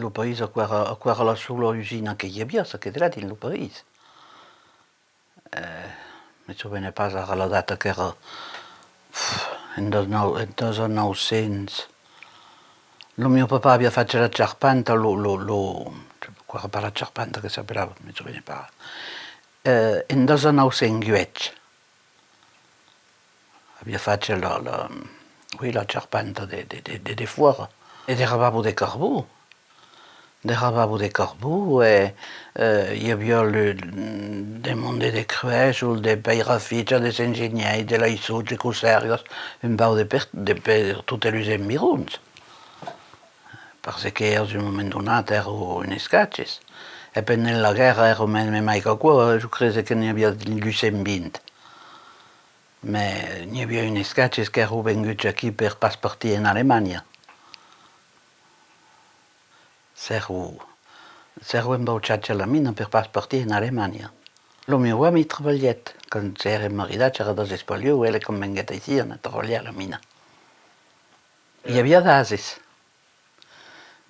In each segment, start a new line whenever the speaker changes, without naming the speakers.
lo paese a la sola usina che hi havia, che era dins lo paese. Mi sovene pas ara la data che era in 1900. Lo mio papà aveva fatto la ciarpanta, qua per la ciarpanta che sapeva, mi sovene pas. In 1908 aveva fatto la ciarpanta de fuori ed eravamo de carbù. Eravamo de carbù e hi havia de monde de cruèjol, de peiraficia, des enginyers, de laïssuts, de cosèrgues, un bau per tutte le environs. Parce che a un moment donat ero in escatges. E per nella guerra ero mai che qua, io credo che ne havia 220. Ma n'hi havia un escatges che ero venguts aquí per pas partir in Alemanya. S'ero embauciats a la mina per pas partir in Alemanya. Lo mio uomo ha treballat, quan s'era maridat, era desespoliu, ell com venguet així a treballar a la mina. Hi havia d'ases.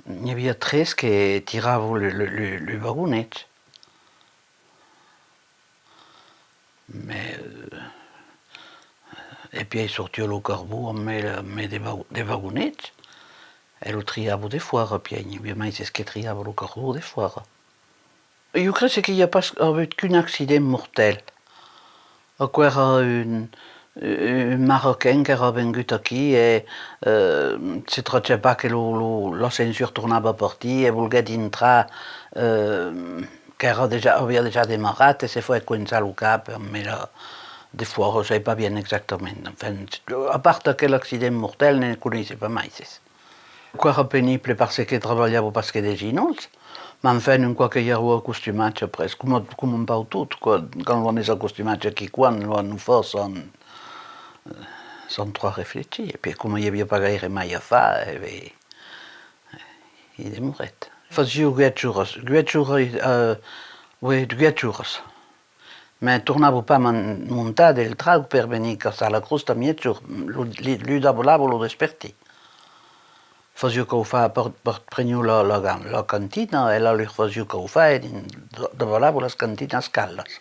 N'hi havia tres que tiraven le vagonet. E poi sortia lo carbù amb de vagonets. E lo triava de fora, poi n'hi havia mai che triava lo carbù de fora. Io credo che hi ha pas hagut qu'un accident mortel. Qua era un Marocain che era vengut aquí e si traceva che la censura tornava a partir e volgué entrar che aveva già demarat e se foi coinçar lo cap però de fuori non sai pas bien exactament. Enfin, a part quell'accident mortel ne conosceva mai. Qua era penible parce che treballava pas che de ginols, ma enfin un qualche ero acostumat pres, com un pau tot, quan l'on és acostumat aquí quan l'on ho fa sans trop réfléchir. Et puis com hi havia pas gaire mai a fa, i de moret. Fazia guetxures, ma tornavo pas muntar del trau per venir a la crosta mietxur, lui davolavo lo desperti. Fazia che ho fa per prendere la cantina e la lui fazia che ho fa e davolavo le cantine a scallas.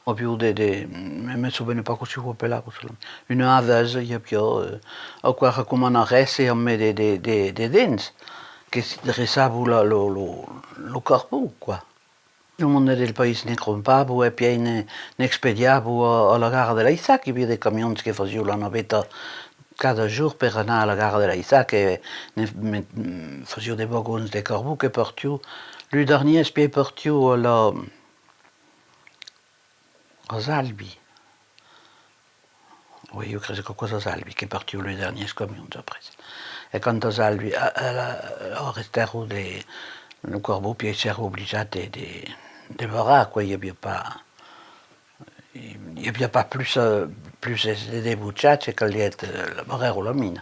Ho più mi so bene pas come si appellava, una avese hi havia, o qua come una resse a me de dents, che si dressava lo carbù, qua. Il mondo del paese ne crompava e poi ne expediava alla gara dell'Isaac, hi havia dei camions che facevano la navetta cada jour per anar a la gara dell'Isaac e facevano dei vagons de carbù che partivano. Le dernier spie partiva a Salvi. Oui, io credo che cosa Salvi, che partiva le derniers camions après. E quando a Salvi restarono le carbù, poi si era obbligato de varar, quoi. Il n'y avait pas plus de débouchage que la barrière ou la mine.